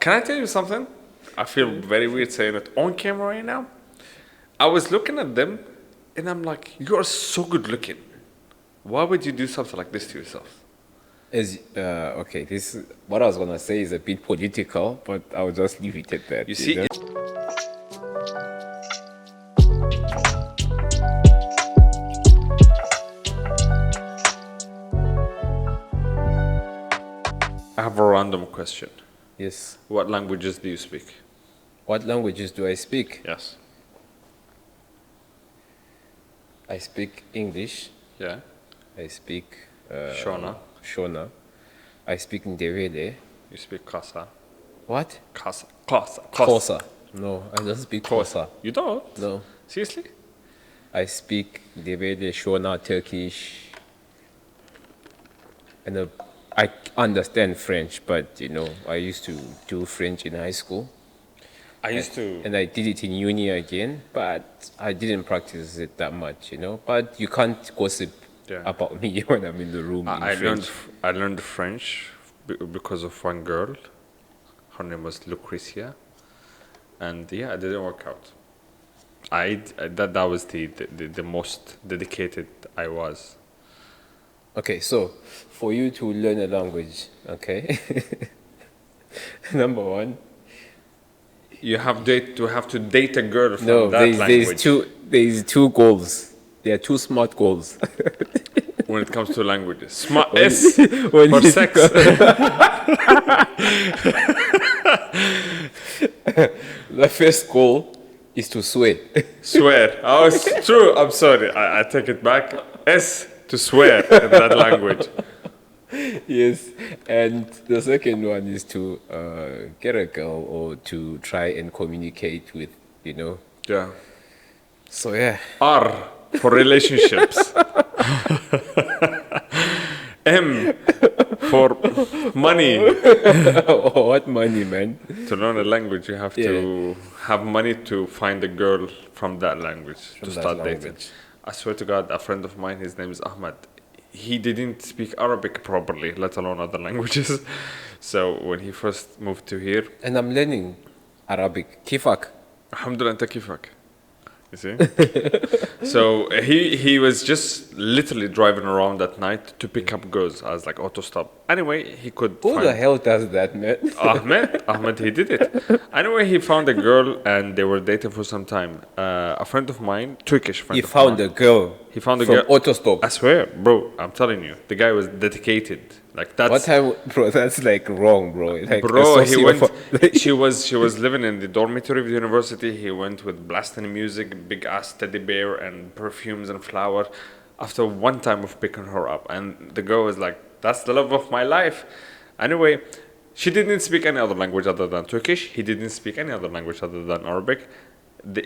Can I tell you something? I feel very weird saying it on camera right now. I was looking at them, and I'm like, you are so good looking. Why would you do something like this to yourself? Okay, this what I was gonna say is a bit political, but I'll just leave it at that. You see, know? I have a random question. Yes. What languages do you speak? What languages do I speak? Yes. I speak English. Yeah. I speak Shona. Shona. I speak Ndebele. You speak Kasa. What? Kasa. Xhosa. No, I don't speak Xhosa. You don't? No. Seriously? I speak Ndebele, Shona, Turkish, and I understand French, but I used to do French in high school. I used to. And I did it in uni again, but I didn't practice it that much, But you can't gossip about me when I'm in the room. I learned French because of one girl. Her name was Lucretia, and yeah, it didn't work out. That was the most dedicated I was. Okay, so for you to learn a language, okay, number one, you have to date a girl from that language. There's two goals. There are two smart goals. When it comes to languages, smart S for sex. The first goal is to swear. Swear. Oh, it's true. I'm sorry. I take it back. S to swear in that language. Yes, and the second one is to get a girl or to try and communicate with, Yeah. So yeah. R for relationships. M for money. Oh, what money, man? To learn a language, you have to have money to find a girl from that language to start dating. I swear to God, a friend of mine, his name is Ahmed. He didn't speak Arabic properly, let alone other languages. So when he first moved to here, and I'm learning Arabic. Kifak. Alhamdulillah, anta kifak. You see? So he was just literally driving around at night to pick up girls. I was like, auto stop. Anyway, he could. Who the hell does that, man? Ahmed, he did it. Anyway, he found a girl and they were dating for some time. A friend of mine, Turkish friend. He found a girl. He found a from girl. Auto stop. I swear, bro. I'm telling you, the guy was dedicated. Like that's. What time, bro? That's like wrong, bro. Like, bro, he went. she was living in the dormitory of the university. He went with blasting music, big ass teddy bear, and perfumes and flowers. After one time of picking her up, and the girl was like, "That's the love of my life." Anyway, she didn't speak any other language other than Turkish. He didn't speak any other language other than Arabic.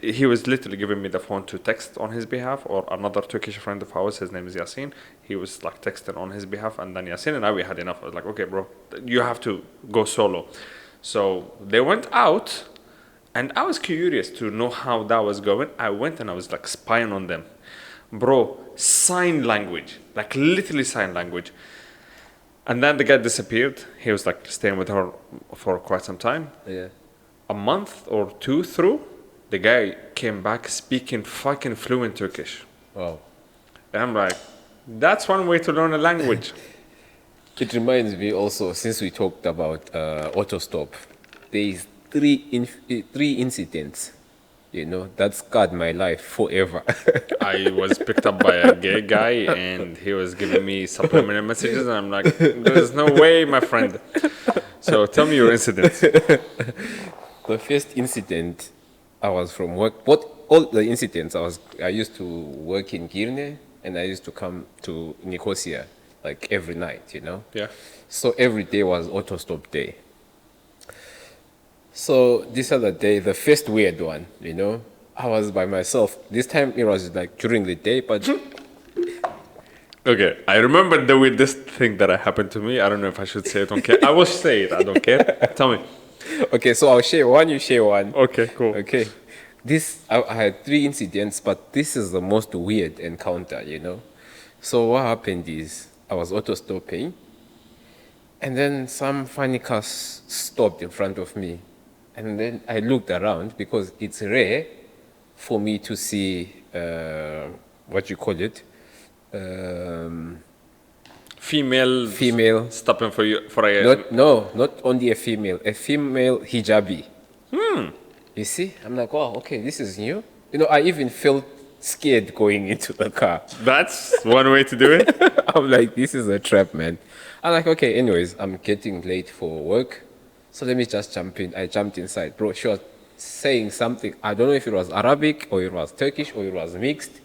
He was literally giving me the phone to text on his behalf, or another Turkish friend of ours, his name is Yasin. He was like texting on his behalf, and then Yasin and I, we had enough. I was like, okay, bro, you have to go solo. So they went out, and I was curious to know how that was going. I went and I was like spying on them. Bro, sign language, like literally sign language. And then the guy disappeared. He was like staying with her for quite some time. Yeah. A month or two through, the guy came back speaking fucking fluent Turkish. Wow. And I'm like, that's one way to learn a language. It reminds me also, since we talked about auto stop, there is three incidents, that scarred my life forever. I was picked up by a gay guy and he was giving me subliminal messages, and I'm like, there's no way, my friend. So tell me your incidents. The first incident, I was from work. All the incidents, I used to work in Girne, and I used to come to Nicosia like every night, Yeah. So every day was auto stop day. So this other day, the first weird one, I was by myself. This time it was like during the day, but okay, I remember the weirdest thing that happened to me. I don't know if I should say it. Okay, I will say it. I don't care. Tell me. Okay, so I'll share one. You share one. Okay, cool. Okay. I had 3 incidents, but this is the most weird encounter, So what happened is I was auto stopping, And then some funny car stopped in front of me. And then I looked around because it's rare for me to see, what you call it, um, Female female. stopping for you for a. Not only a female hijabi. You see? I'm like, wow, okay, this is new. You know, I even felt scared going into the car. That's one way to do it. I'm like, this is a trap, man. I'm like, okay, anyways, I'm getting late for work. So let me just jump in. I jumped inside. Bro, she was saying something. I don't know if it was Arabic or it was Turkish or it was mixed.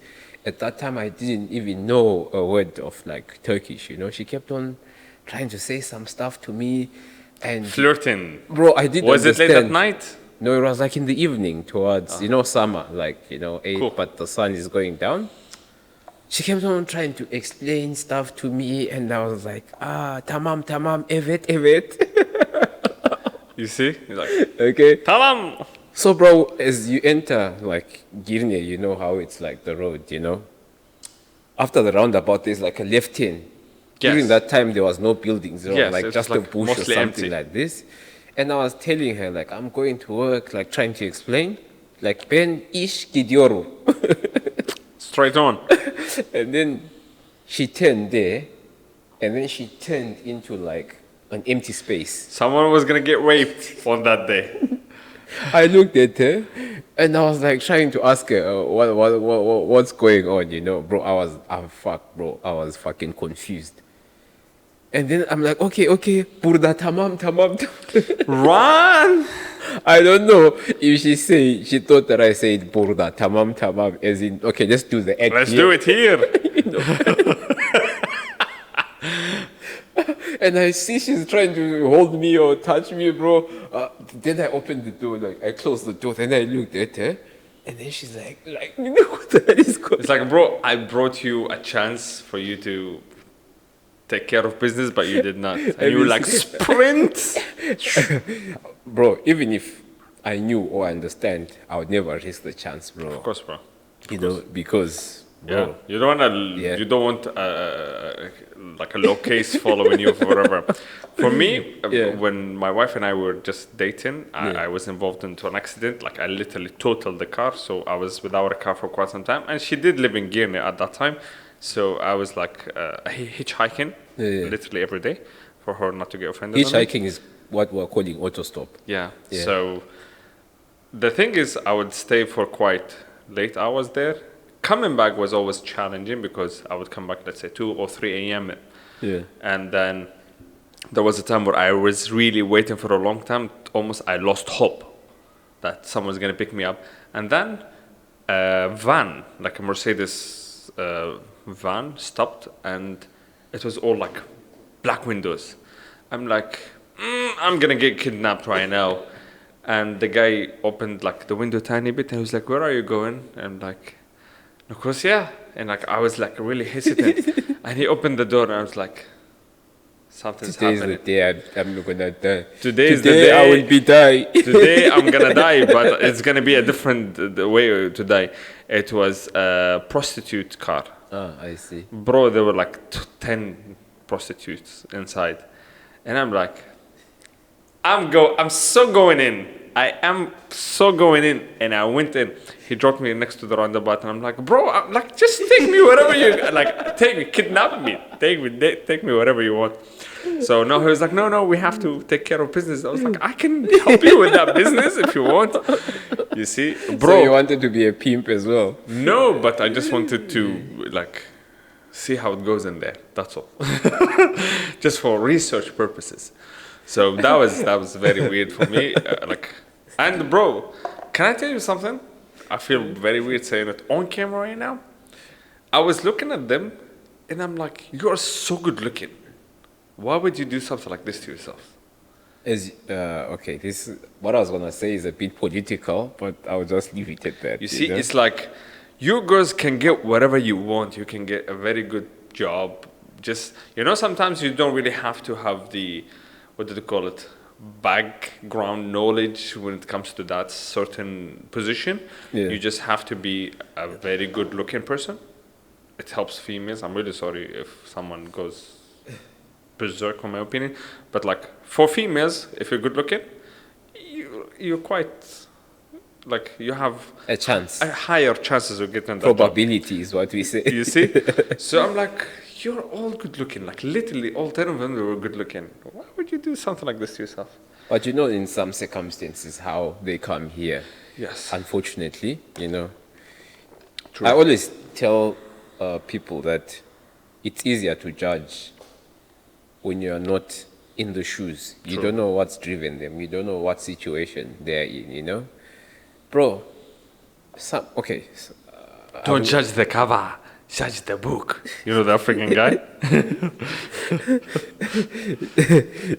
At that time, I didn't even know a word of like Turkish, you know. She kept on trying to say some stuff to me. And Flirting. bro, I didn't Was it late at understand. night? No, it was like in the evening towards, summer, like, 8, Cool. but the sun is going down. She kept on trying to explain stuff to me, and I was like, tamam, evet. You see? He's like, Okay. tamam. So, bro, as you enter, like, Girne, you know how it's like the road, After the roundabout, there's like a left turn. Yes. During that time, there was no buildings. There was Yes, like it's just a like bush or mostly something empty. like this. And I was telling her, like, I'm going to work, like, trying to explain. Like, ben ish gidiyorum. Straight on. And then she turned there, and then she turned into, like, an empty space. Someone was gonna get raped on that day. I looked at her, and I was, like, trying to ask her, what's going on, Bro, I was fucking confused. And then I'm like, okay, burada tamam. Run! I don't know if she thought that I said burada tamam, as in, okay, let's do the act Let's here. do it here. And I see she's trying to hold me or touch me, bro. Then I opened the door, like, I closed the door, then I looked at her, and then she's like, what the hell is going on? It's like, bro, I brought you a chance for you to take care of business, but you did not. And you were like, sprint! Bro, even if I knew or understand, I would never risk the chance, bro. Of course, bro. Because, Yeah. bro, You don't want Yeah. you don't want like a low case following you forever. For me, Yeah. when my wife and I were just dating, Yeah. I was involved into an accident. Like I literally totaled the car, so I was without a car for quite some time. And she did live in Girne at that time, so I was like hitchhiking Yeah. literally every day for her not to get offended. on me. hitchhiking is what we're calling autostop. Yeah. Yeah. So the thing is, I would stay for quite late hours there. Coming back was always challenging because I would come back, let's say, 2 or 3 a.m. Yeah. And then there was a time where I was really waiting for a long time. Almost I lost hope that someone's going to pick me up. And then a van, like a Mercedes van, stopped, and it was all like black windows. I'm like, I'm going to get kidnapped right now. And the guy opened like the window tiny bit, and he was like, "Where are you going?" And I'm like, "Nicosia." And like I was like really hesitant. And he opened the door, and I was like, something's Today's happening. the day I'm gonna die. Today is the Today day I will be die. Today I'm gonna die, but it's gonna be a different way to die. It was a prostitute car. I see. Bro, there were like 10 prostitutes inside. And I'm like, I'm so going in. I am so going in. And I went in. He dropped me next to the roundabout, and I'm like, bro, I'm like, just take me wherever you, like, take me, kidnap me. Take me wherever you want. So no, he was like, no, we have to take care of business. I was like, I can help you with that business if you want. You see, bro. So you wanted to be a pimp as well? No, but I just wanted to like see how it goes in there. That's all. Just for research purposes. So that was very weird for me. And bro, can I tell you something? I feel very weird saying it on camera right now. I was looking at them, and I'm like, you are so good looking. Why would you do something like this to yourself? Okay, this what I was gonna say is a bit political, but I'll just leave it at that. You see, know? it's like you girls can get whatever you want. You can get a very good job. Just, sometimes you don't really have to have the, what do they call it, background knowledge when it comes to that certain position. Yeah. You just have to be a very good looking person. It helps females. I'm really sorry if someone goes berserk, in my opinion. But like for females, if you're good looking, you're quite like you have A chance. a higher chances of getting that job. Probability is what we say. You see? So I'm like, you're all good looking. Like literally all 10 of them were good looking. Why would you do something like this to yourself? But you know, in some circumstances, how they come here. Yes. Unfortunately, you know. True. I always tell people that it's easier to judge when you're not in the shoes. You True. don't know what's driven them. You don't know what situation they're in, you know. Bro, Don't judge the cover, judge the book. You know the African guy?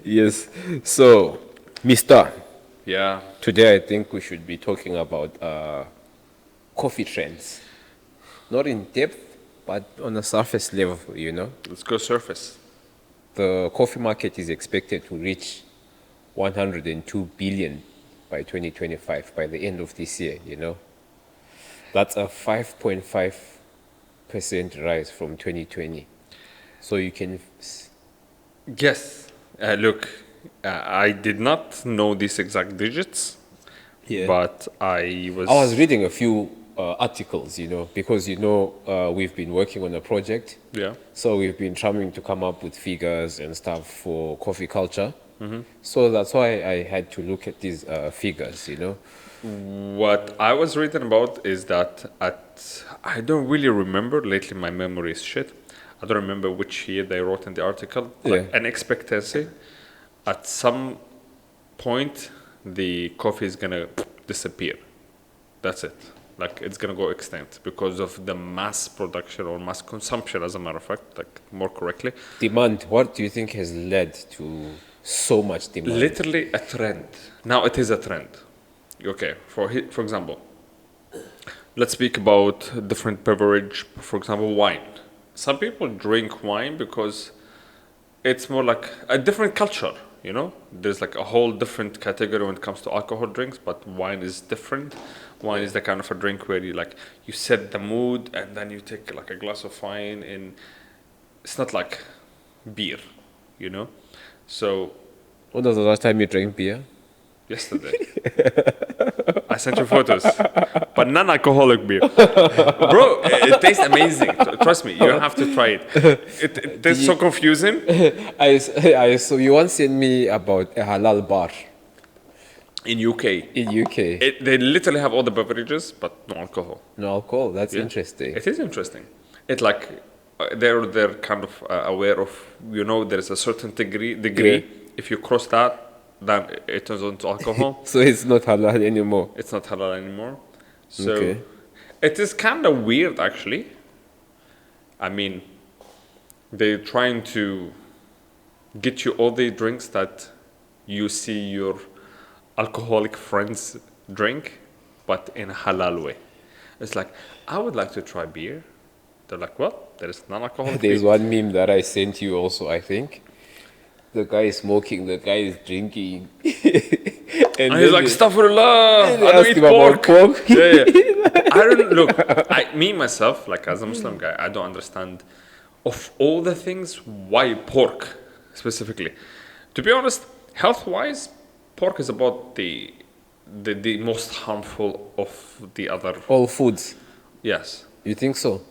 Yes. So, Mister, Yeah. today I think we should be talking about coffee trends. Not in depth, but on a surface level, you know. Let's go surface. The coffee market is expected to reach 102 billion by 2025, by the end of this year, you know. That's a 5.5% rise from 2020. So you can... Yes. Look, I did not know these exact digits, but I was reading a few articles, you know, because, you know, we've been working on a project. Yeah. So we've been trying to come up with figures and stuff for coffee culture. So that's why I had to look at these figures, you know. What I was reading about is that I don't really remember. Lately, my memory is shit. I don't remember which year they wrote in the article. Like an expectancy. At some point, the coffee is gonna disappear. That's it. Like it's gonna go extinct because of the mass production or mass consumption, as a matter of fact, like more correctly. Demand. What do you think has led to so much demand? Literally a trend. Now it is a trend. Okay, for example, let's speak about different beverage. For example, wine. Some people drink wine because it's more like a different culture. You know, there's like a whole different category when it comes to alcohol drinks, but wine is different. Wine is the kind of a drink where you set the mood and then you take like a glass of wine, and it's not like beer, you know. So when was the last time you drank beer? yesterday. I sent you photos, but non-alcoholic beer, bro. It tastes amazing. Trust me, you have to try it. It tastes so confusing. So you once sent me about a halal bar In UK, they literally have all the beverages, but no alcohol. No alcohol. That's Yeah. interesting. It is interesting. It like they're kind of aware of, you know, there's a certain degree. Yeah. If you cross that, then it turns into alcohol. So it's not halal anymore. It's not halal anymore. So Okay. it is kind of weird, actually. I mean, they're trying to get you all the drinks that you see your alcoholic friends drink, but in a halal way. It's like, I would like to try beer. They're like, well, there is non-alcoholic There's beer. one meme that I sent you also, I think. The guy is smoking, the guy is drinking. And he's like, astaghfirullah, I they don't ask eat him about pork. pork. Yeah. I don't look. Me myself, like as a Muslim guy, I don't understand. Of all the things, why pork specifically? To be honest, health-wise, pork is about the most harmful of the other. All foods. Yes, You think so?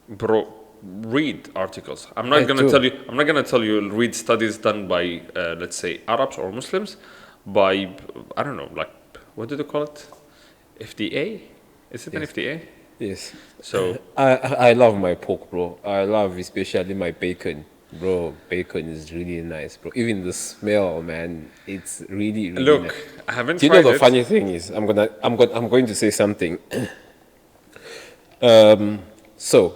bro. Read articles. I'm I not gonna do. tell you. I'm not gonna tell you. Read studies done by, let's say, Arabs or Muslims, by I don't know, like what do they call it? FDA? Is it an Yes. FDA? Yes. So I love my pork, bro. I love especially my bacon. Bro, bacon is really nice, bro. Even the smell, man, it's really, really look, nice. I haven't Do you know tried the it. funny thing is, I'm going to say something. So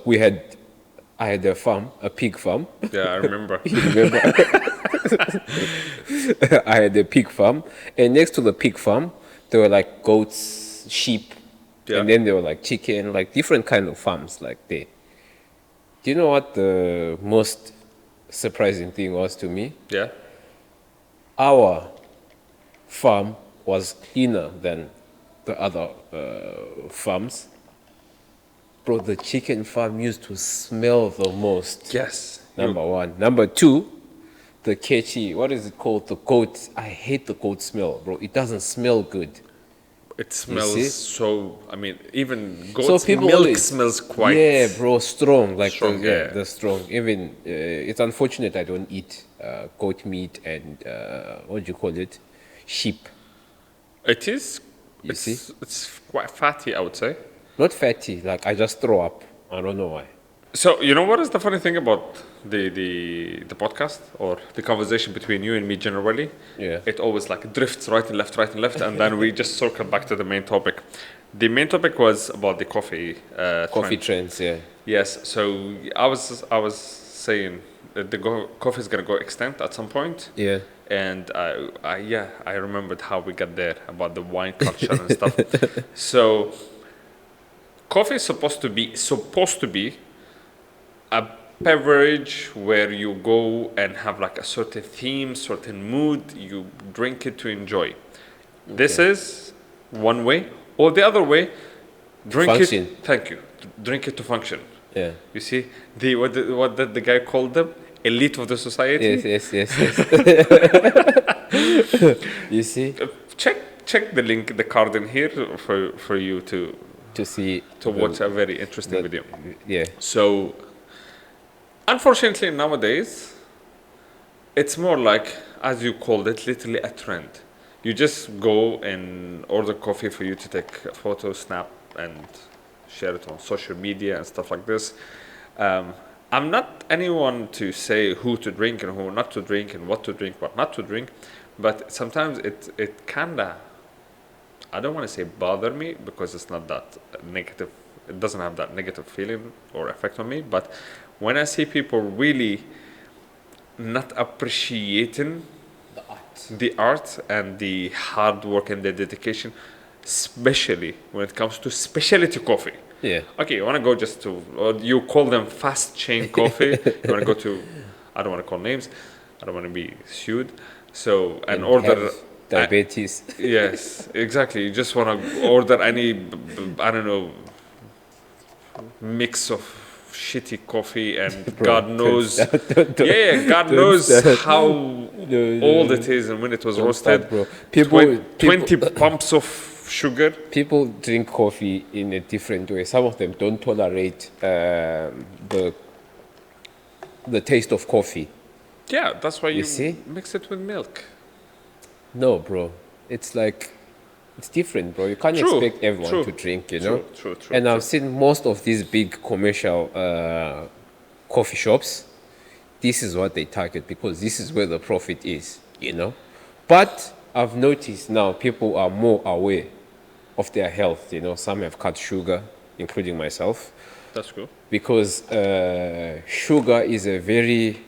I had a farm, a pig farm. Yeah, I remember. You remember? I had a pig farm, and next to the pig farm, there were like goats, sheep, Yeah. and then there were like chicken, like different kind of farms like there. Do you know what the most surprising thing was to me? Yeah. Our farm was cleaner than the other farms. Bro, the chicken farm used to smell the most. Yes. Number one. Number two, the catchy, what is it called? The goat. I hate the goat smell, bro. It doesn't smell good. It You see? smells so. I mean, even So goat's people milk always, smells quite. yeah, bro, strong. Like strong, yeah. the strong. Even it's unfortunate I don't eat goat meat and what do you call it? Sheep. It is. You see? It's quite fatty, I would say. Not fatty. Like I just throw up. I don't know why. So you know what is the funny thing about the podcast or the conversation between you and me generally? Yeah. It always like drifts right and left, and then we just circle back to the main topic. The main topic was about the coffee. Coffee trend. trends. Yeah. Yes. So I was saying that the coffee is gonna go extinct at some point. Yeah. And I remembered how we got there about the wine culture and stuff. So coffee is supposed to be a beverage where you go and have like a certain theme, certain mood. You drink it to enjoy. This is one way, or the other way. Drink Function. it. Thank you. Drink it to function. Yeah. You see, what did the guy call them? Elite of the society. Yes. You see, Check the link, the card in here for you to see watch a very interesting video. Yeah. So, unfortunately, nowadays, it's more like, as you called it, literally a trend. You just go and order coffee for you to take a photo, snap, and share it on social media and stuff like this. I'm not anyone to say who to drink and who not to drink and what to drink, what not to drink, but sometimes it kinda, I don't want to say bother me because it's not that negative. It doesn't have that negative feeling or effect on me. But when I see people really not appreciating the art and the hard work and the dedication, especially when it comes to specialty coffee. Yeah. Okay, you want to go just to, or you call them fast chain coffee. You want to go to, I don't want to call names. I don't want to be sued. So, and order. Have diabetes. Yes, exactly. You just want to order any, I don't know, mix of shitty coffee, and Bro, God knows, God don't knows start. how No. old it is and when it was Don't roasted. start, bro. People 20 pumps of sugar. people drink coffee in a different way. Some of them don't tolerate the taste of coffee. Yeah, that's why you see? mix it with milk. No, bro. It's like it's different, bro. You can't True, expect everyone true, to drink, you know. True. And I've seen most of these big commercial coffee shops. This is what they target because this is where the profit is, you know. But I've noticed now people are more aware of their health, you know. Some have cut sugar, including myself, That's cool. because sugar is a very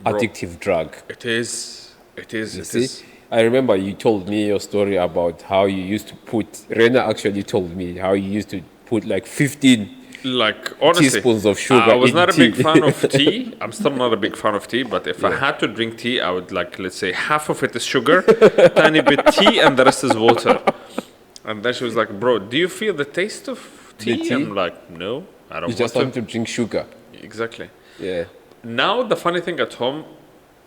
Bro, addictive drug. It is. You see? I remember you told me your story about how you used to put, Rena actually told me how you used to put like 15 Like, honestly, teaspoons of sugar I was in not a tea. big fan of tea. I'm still not a big fan of tea, but if I had to drink tea, I would like, let's say, half of it is sugar, tiny bit tea, and the rest is water. And then she was like, bro, do you feel the taste of tea? tea? I'm like, no, I don't You just want want to drink sugar. Exactly. Yeah. Now, the funny thing at home,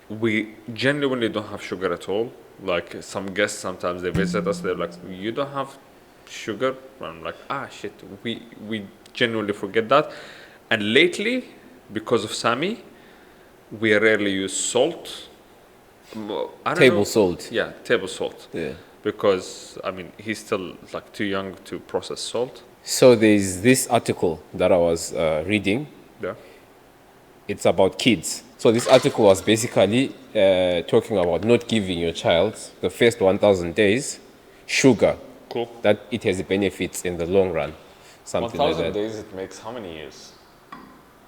we genuinely don't have sugar at all. Like, some guests, sometimes they visit us, they're like, you don't have sugar? And I'm like, shit, we genuinely forget that. And lately, because of Sammy, we rarely use salt. Well, I don't Table know. salt. Yeah, table salt. Yeah. Because, I mean, he's still like too young to process salt. So there's this article that I was reading. Yeah. It's about kids. So this article was basically talking about not giving your child the first 1,000 days sugar. Cool. That it has benefits in the long run. Something like that. days, it makes how many years?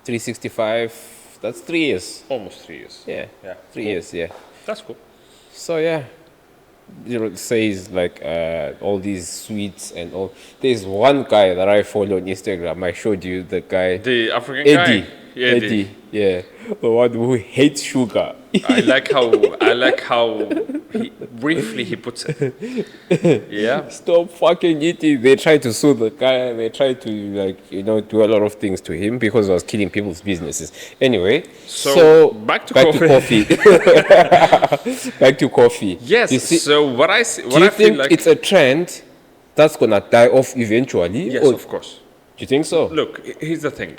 365, that's 3 years. Almost 3 years. Yeah. Yeah. 3 years, yeah. That's cool. So yeah, you know, it says like all these sweets and all. There's one guy that I follow on Instagram. I showed you the guy, The African Eddie. guy? Eddie, yeah, the one who hates sugar. I like how he briefly he puts it. Yeah. Stop fucking eating. They tried to sue the guy. They tried to, like, do a lot of things to him because he was killing people's businesses. Anyway, So so back to back to coffee. coffee. Back to coffee. Yes. You see, So what I see, do what you I feel think like. it's a trend that's gonna die off eventually? Yes, Or do of course. you think so? Look, here's the thing.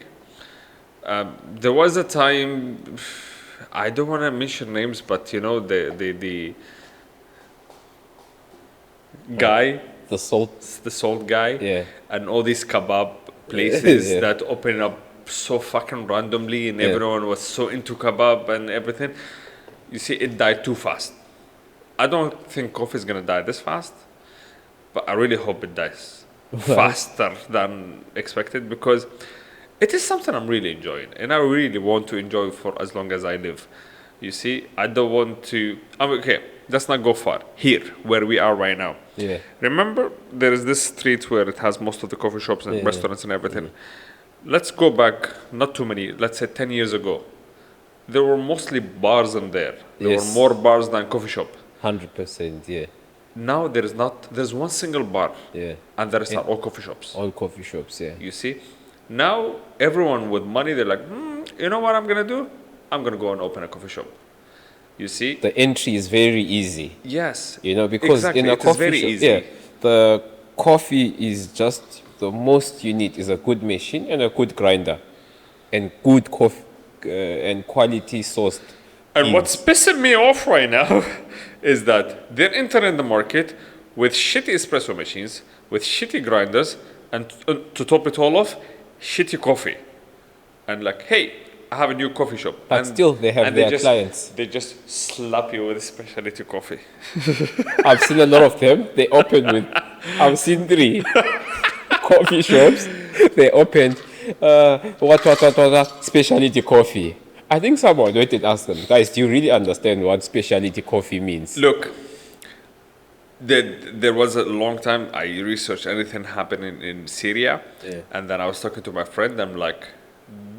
There was a time. I don't want to mention names, but the guy, The salt. the salt guy, Yeah. and all these kebab places Yeah. that open up so fucking randomly, and Yeah. everyone was so into kebab and everything. You see, it died too fast. I don't think coffee is gonna die this fast, but I really hope it dies faster than expected because it is something I'm really enjoying, and I really want to enjoy for as long as I live. You see, I don't want to. Okay, let's not go far. Here, where we are right now. Yeah. Remember, there is this street where it has most of the coffee shops and Yeah. restaurants and everything. Let's go back, not too many, let's say 10 years ago. There were mostly bars in there. There Yes. were more bars than coffee shop. 100%. Yeah. Now there is not, there's one single bar, Yeah. and the rest are all coffee shops. All coffee shops. Yeah. You see? Now, everyone with money, they're like, you know what I'm going to do? I'm going to go and open a coffee shop. You see? The entry is very easy. Yes. Because Exactly, in a it is coffee very shop, easy. yeah, the coffee is just the most you need is a good machine and a good grinder, and good coffee and quality sourced. And what's pissing me off right now is that they're entering the market with shitty espresso machines, with shitty grinders, and to top it all off, shitty coffee. And like, hey, I have a new coffee shop. But and, still, they have and their just, clients. They just slap you with specialty coffee. I've seen a lot of them. They open with. I've seen 3 coffee shops. They opened what specialty coffee. I think someone went and asked them, guys, do you really understand what specialty coffee means? Look, there was a long time I researched anything happening in Syria, Yeah. and then I was talking to my friend. I'm like,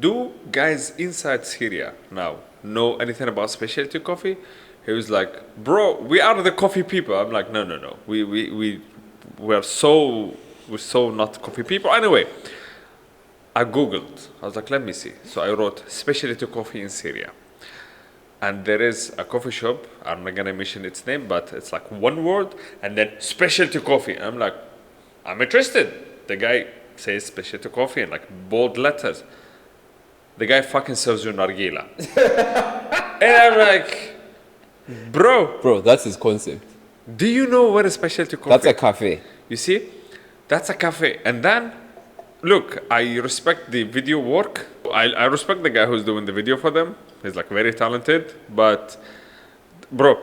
do guys inside Syria now know anything about specialty coffee? He was like, bro, we are the coffee people. I'm like, no. We're so not coffee people. Anyway, I googled. I was like, let me see. So I wrote specialty coffee in Syria. And there is a coffee shop, I'm not gonna mention its name, but it's like one word and then specialty coffee. I'm like, I'm interested. The guy says specialty coffee in like bold letters. The guy fucking serves you nargila. And I'm like, bro, That's his concept. do you know what is specialty coffee? That's a cafe. You see, that's a cafe. And then, look, I respect the video work. I respect the guy who's doing the video for them. He's like very talented. But, bro,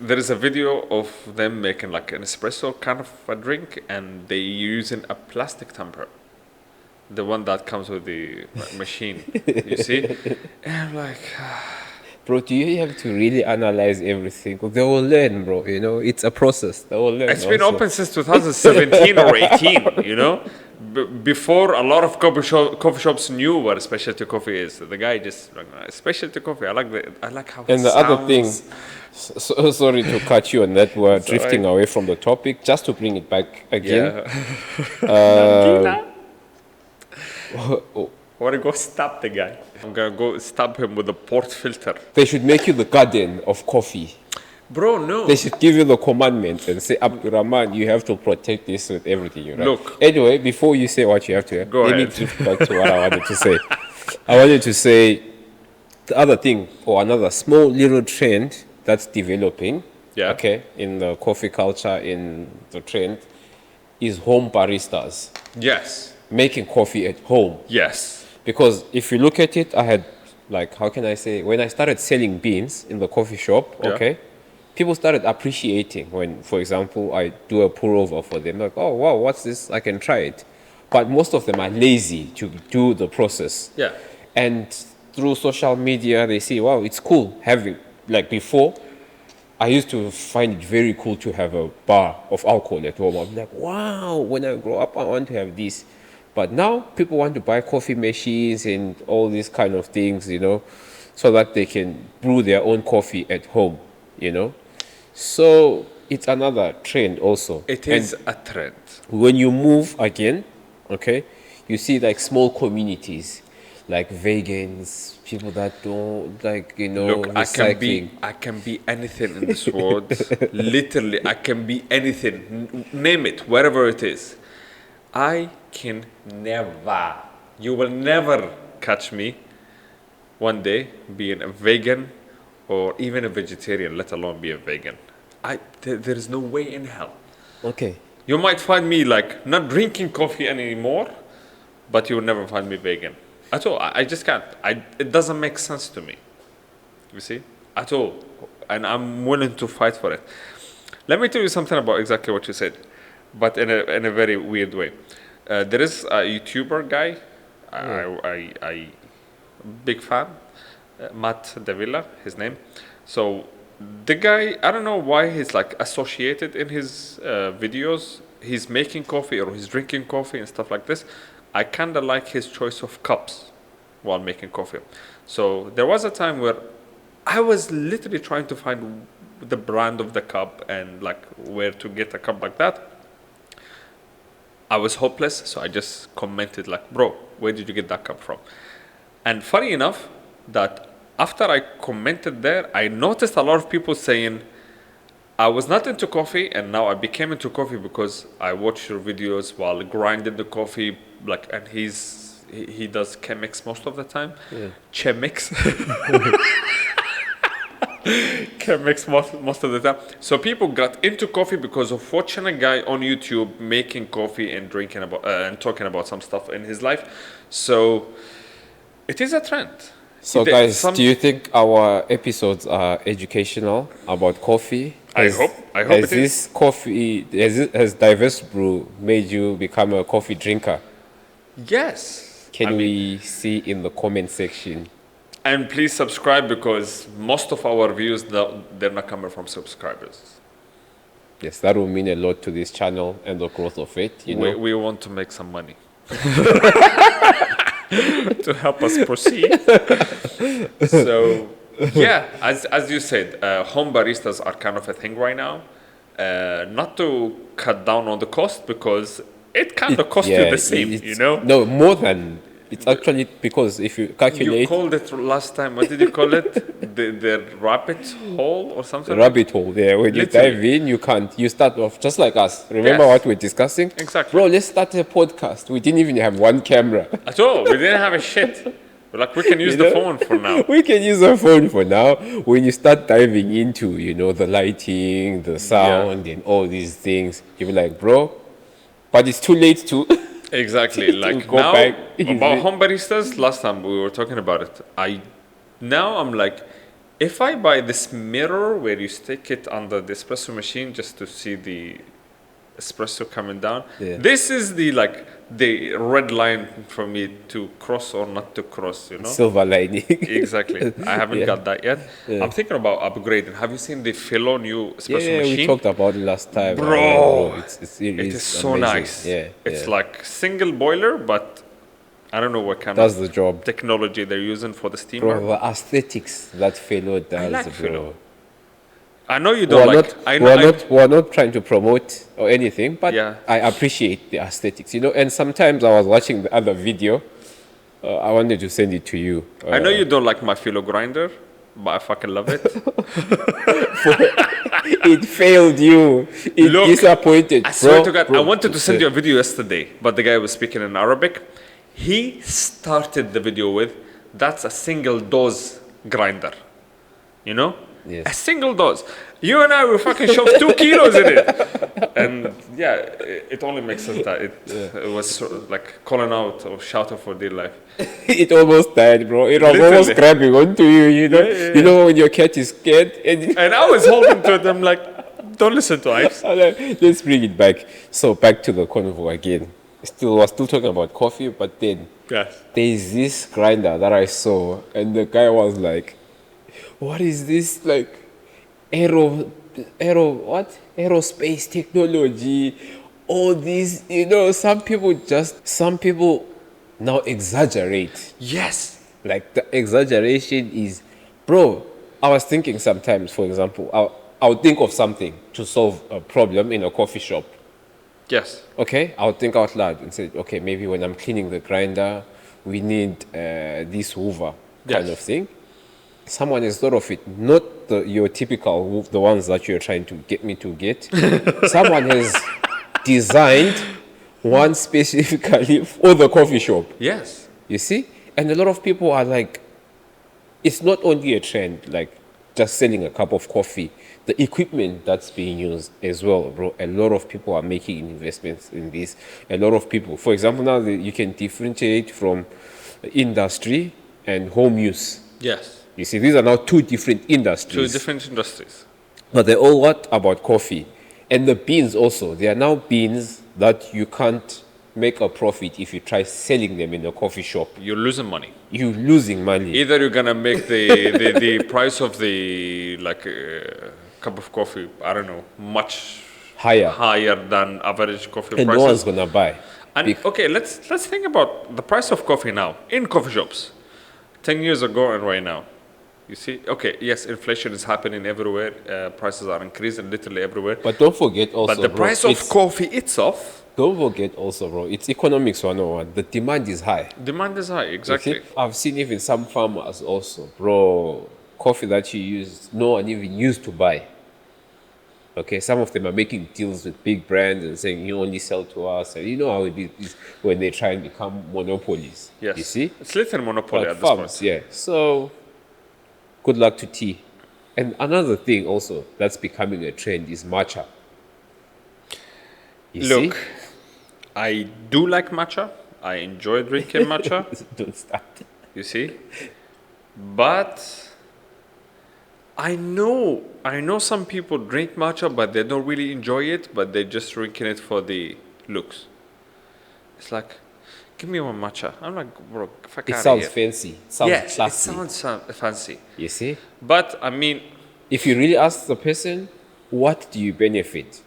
there is a video of them making like an espresso kind of a drink, and they using a plastic tamper. The one that comes with the machine. You see? And I'm like, Bro, do you have to really analyze everything? They will learn, bro. It's a process. They will learn. it's been also. open since 2017 or 18, before a lot of coffee shops knew what specialty coffee is. The guy just like, specialty coffee. I like how. And it the other thing, sounds. sorry to cut you on that. We're It's drifting alright. away from the topic. Just to bring it back again. Yeah. Oh, I want to go stab the guy. I'm gonna go stab him with a port filter. they should make you the garden of coffee. Bro, no. They should give you the commandments and say, Abdulrahman, you have to protect this with everything. Right? Look. Anyway, before you say what you have to, Go let me ahead. drift back to what I wanted to say. I wanted to say the other thing, or another small little trend that's developing, Yeah. okay, in the coffee culture, in the trend, is home baristas, Yes. making coffee at home. Yes. Because if you look at it, I had, like, how can I say, when I started selling beans in the coffee shop, Yeah. okay, people started appreciating when, for example, I do a pour over for them. Like, oh, wow, what's this? I can try it. But most of them are lazy to do the process. Yeah. And through social media, they say, wow, it's cool having, like before, I used to find it very cool to have a bar of alcohol at home. I'm like, wow, when I grow up, I want to have this. But now people want to buy coffee machines and all these kind of things, so that they can brew their own coffee at home, So it's another trend also. It is a trend. When you move again, okay, you see like small communities, like vegans, people that don't Look, recycling. I can be anything in this world. Literally, I can be anything. Name it, wherever it is. I can never, you will never catch me one day being a vegan or even a vegetarian, let alone be a vegan. There is no way in hell. Okay. You might find me like not drinking coffee anymore, but you will never find me vegan at all. I just can't. It doesn't make sense to me. You see, at all, and I'm willing to fight for it. Let me tell you something about exactly what you said, but in a very weird way. There is a YouTuber guy, I big fan, Matt Davila, his name. So the guy, I don't know why he's like associated in his videos. He's making coffee or he's drinking coffee and stuff like this. I kind of like his choice of cups while making coffee. So there was a time where I was literally trying to find the brand of the cup and like where to get a cup like that. I was hopeless, so I just commented like, bro, where did you get that cup from? And funny enough, that after I commented there, I noticed a lot of people saying, I was not into coffee and now I became into coffee because I watched your videos while grinding the coffee, like, and he does Chemex most of the time. Yeah. Chemex. Chemex most of the time. So people got into coffee because of watching a guy on YouTube making coffee and drinking about and talking about some stuff in his life. So it is a trend. So guys, do you think our episodes are educational about coffee? I hope has this coffee, has Diverse Brew made you become a coffee drinker? Yes. Can we see in the comment section? And please subscribe because most of our views, they're not coming from subscribers. Yes, that will mean a lot to this channel and the growth of it. We want to make some money. To help us proceed. So, yeah, as you said, home baristas are kind of a thing right now. Not to cut down on the cost because it kind of costs you the same, No, more than. It's actually because if you calculate... You called it last time, what did you call it? the rabbit hole or something? The rabbit hole, yeah. When you dive in, you start off just like us. Remember what we're discussing? Exactly. Bro, let's start a podcast. We didn't even have one camera. At all. We didn't have a shit. We're like, we can use the phone for now. We can use our phone for now. When you start diving into, the lighting, the sound, and all these things, you'll be like, bro, but it's too late to... Exactly. Like now, about home baristas, last time we were talking about it. I'm like, if I buy this mirror where you stick it under the espresso machine just to see the espresso coming down, this is the red line for me to cross or not to cross, Silver lining. Exactly. I haven't got that yet. I'm thinking about upgrading. Have you seen the Philo new espresso machine? We talked about it last time. Bro, it is so amazing. nice. It's like single boiler, but I don't know what kind does of the job. Technology they're using for the steamer. Bro, the aesthetics that Philo does, I like bro. Philo. I know you don't like... We're not trying to promote or anything, but I appreciate the aesthetics, And sometimes I was watching the other video. I wanted to send it to you. I know you don't like my Philo grinder, but I fucking love it. It failed you. It disappointed. I swear to God, I wanted to send you a video yesterday, but the guy was speaking in Arabic. He started the video with, that's a single dose grinder. Yes. A single dose. You and I will fucking shove 2 kilos in it. And it only makes sense that it was sort of like calling out or shouting for dear life. It almost died, bro. It was almost grabbing onto you, You know when your cat is scared? And I was holding to it. I'm like, don't listen to Ives. Let's bring it back. So back to the convo again. We're still talking about coffee, but then there's this grinder that I saw, and the guy was like, what is this, like, aerospace technology, all these, some people now exaggerate. Yes. Like the exaggeration is, bro. I was thinking sometimes, for example, I'll think of something to solve a problem in a coffee shop. Yes. Okay, I'll think out loud and say, okay, maybe when I'm cleaning the grinder, we need this hoover kind Yes. of thing. Someone has thought of it, not your typical the ones that you're trying to get me to get. Someone has designed one specifically for the coffee shop. Yes. You see? And a lot of people are like, it's not only a trend, like just selling a cup of coffee. The equipment that's being used as well, bro. A lot of people are making investments in this. A lot of people, for example, now you can differentiate from industry and home use. Yes. You see, these are now two different Two industries. different industries. But they're all what about coffee? And the beans also. They are now beans that you can't make a profit if you try selling them in a coffee shop. You're losing money. You're losing money. Either you're gonna make the price of the cup of coffee, I don't know, much Higher. than average coffee And prices. no one's gonna buy. And okay, let's think about the price of coffee now in coffee shops, 10 years ago and right now. You see, okay, yes, inflation is happening everywhere. Prices are increasing literally everywhere. But don't forget also, But the bro, price of coffee itself, don't forget also, bro, it's economics 101. The demand is high. demand is high. You Exactly. see? I've seen even some farmers also, bro, coffee that you use, no one even used to buy. Okay, some of them are making deals with big brands and saying you only sell to us. And you know how it is when they try and become monopolies. Yes. You see? It's literally monopoly But at this farms, point. yeah. So, good luck to tea. And another thing also that's becoming a trend is matcha. You Look, see? I do like matcha. I enjoy drinking matcha. Don't start. You see, but I know some people drink matcha, but they don't really enjoy it. But they're just drinking it for the looks. It's like, give me one matcha. I'm like, bro, fuck It outta sounds here. fancy. It sounds Yes, classy. it sounds fancy. You see? But I mean, If you really ask the person, what do you benefit?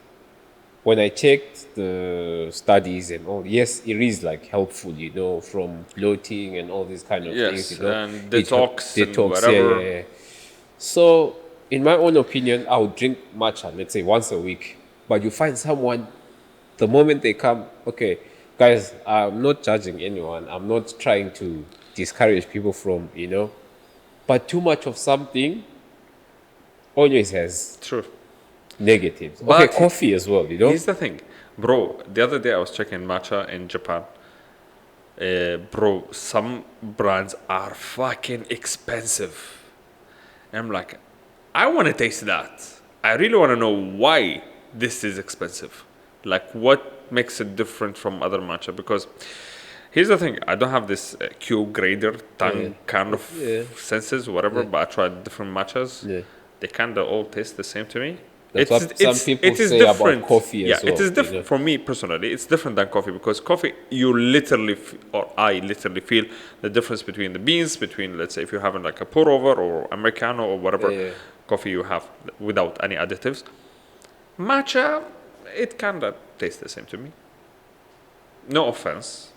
When I checked the studies and all, yes, it is like helpful, you know, from bloating and all these kind of Yes, things, you know. and It help- detox and yeah, whatever. yeah, yeah. So, in my own opinion, I would drink matcha, let's say once a week. But you find someone, the moment they come, okay, guys, I'm not judging anyone. I'm not trying to discourage people from, you know, but too much of something always has true. negatives. But Okay, coffee as well, you know. Here's the thing, bro. The other day I was checking matcha in Japan. Bro, some brands are fucking expensive. And I'm like, I want to taste that. I really want to know why this is expensive. Like, what makes it different from other matcha? Because here's the thing, I don't have this cube grader tongue kind of Yeah. senses, whatever, but I tried different matchas. Yeah. They kind of all taste the same to me. That's what some people say about coffee as Yeah, it well, is you different know. for me personally. It's different than coffee because coffee, you literally, or I literally feel the difference between the beans, between, let's say, if you're having like a pour over or Americano or whatever Yeah. coffee you have without any additives. Matcha, it kind of tastes the same to me. No offense.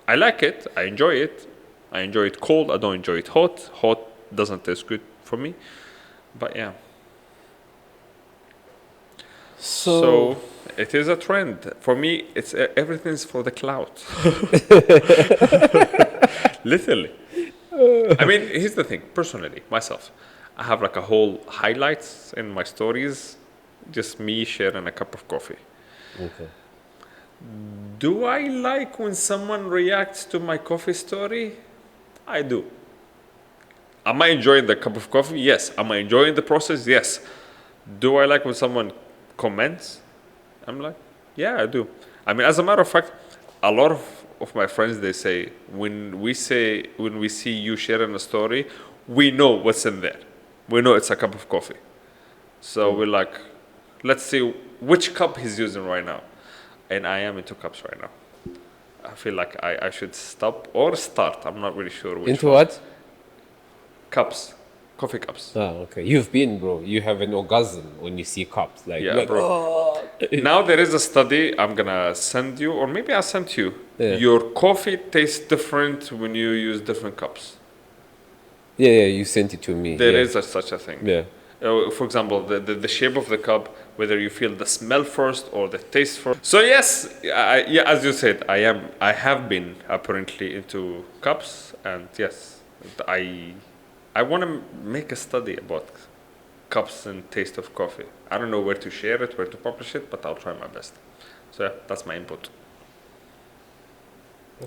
I like it. I enjoy it. I enjoy it cold. I don't enjoy it hot. Hot doesn't taste good for me. But yeah. So it is a trend. For me, it's everything's for the clout. Literally. I mean, here's the thing. Personally, myself, I have like a whole highlights in my stories, just me sharing a cup of coffee. Okay. Do I like when someone reacts to my coffee story? I do. Am I enjoying the cup of coffee? Yes. Am I enjoying the process? Yes. Do I like when someone comments? I'm like, yeah, I do. I mean, as a matter of fact, a lot of my friends, they say, when we see you sharing a story, we know what's in there. We know it's a cup of coffee. So we're like, let's see which cup he's using right now. And I am into cups right now. I feel like I should stop or start. I'm not really sure which Into one. what? Cups. Coffee cups. Ah, okay. You've been, bro. You have an orgasm when you see cups. Like, Yeah, like, bro. oh. Now there is a study I'm gonna send you, or maybe I sent you. Yeah. Your coffee tastes different when you use different cups. Yeah, you sent it to me. There yeah. is such a thing. Yeah. For example, the shape of the cup, whether you feel the smell first or the taste first. So yes, yeah, as you said, I have been apparently into cups, and yes, I want to make a study about cups and taste of coffee. I don't know where to share it, where to publish it, but I'll try my best. So yeah, that's my input.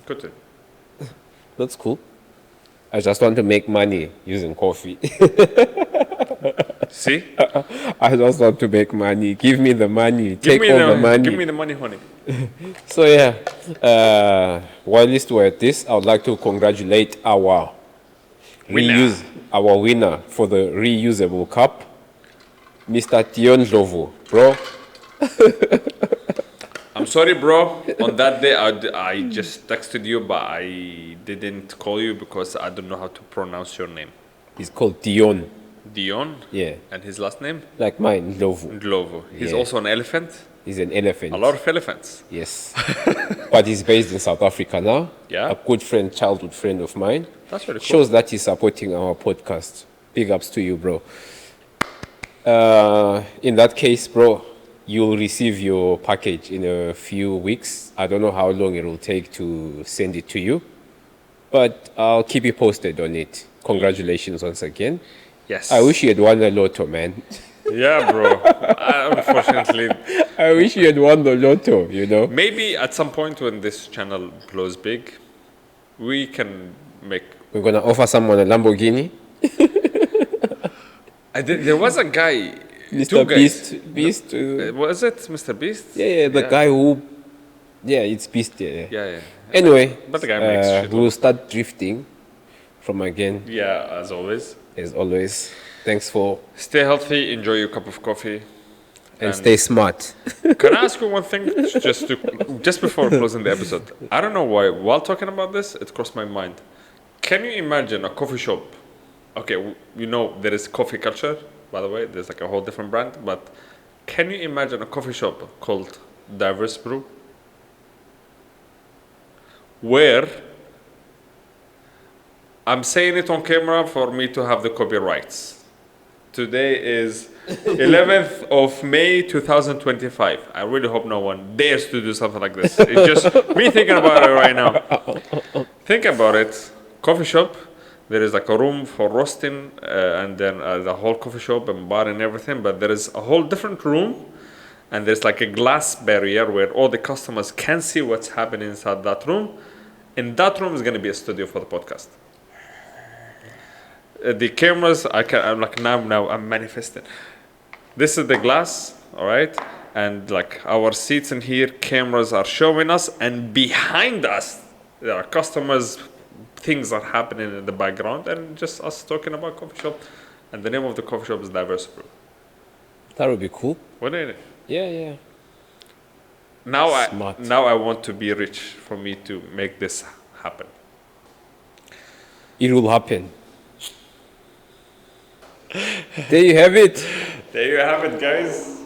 Good. That's cool. I just want to make money using coffee. See? I just want to make money. Give me the money. Take all the money. Give me the money, honey. So yeah, whilst we're at this, I would like to congratulate our winner for the reusable cup, Mr. Tion Lovo, bro. I'm sorry, bro. On that day, I just texted you, but I didn't call you because I don't know how to pronounce your name. He's called Tion. Dion? Yeah. And his last name? Like mine, Lovo. Glovo. He's Yeah. also an elephant? He's an elephant. A lot of elephants. Yes. But he's based in South Africa now. Yeah. A good friend, childhood friend of mine. That's really cool. Shows that he's supporting our podcast. Big ups to you, bro. In that case, bro, you'll receive your package in a few weeks. I don't know how long it will take to send it to you, but I'll keep you posted on it. Congratulations once again. Yes. I wish you had won the lotto, man. Yeah, bro. Unfortunately. I wish you had won the lotto, you know? Maybe at some point when this channel blows big, we can make... We're going to offer someone a Lamborghini. There was a guy... Mr. Beast. Was it Mr. Beast? Yeah, the guy who... Yeah, it's Beast, yeah. Yeah. Anyway, But the guy makes shit. we'll start drifting from again. Yeah, as always. As always, thanks for... Stay healthy, enjoy your cup of coffee. And stay smart. Can I ask you one thing just before closing the episode? I don't know why, while talking about this, it crossed my mind. Can you imagine a coffee shop? Okay, you know there is coffee culture, by the way, there's like a whole different brand, but can you imagine a coffee shop called Diverse Brew? Where, I'm saying it on camera for me to have the copyrights. Today is 11th of May 2025. I really hope no one dares to do something like this. It's just me thinking about it right now. Think about it. Coffee shop, there is like a room for roasting and then the whole coffee shop and bar and everything, but there is a whole different room and there's like a glass barrier where all the customers can see what's happening inside that room. In that room is going to be a studio for the podcast. The cameras, I'm like, now I'm manifesting. This is the glass, all right? And like our seats in here, cameras are showing us, and behind us, there are customers, things are happening in the background, and just us talking about coffee shop. And the name of the coffee shop is Diverse Brew. That would be cool. Wouldn't it? Yeah. Now Smart. I want to be rich for me to make this happen. It will happen. There you have it. There you have it, guys.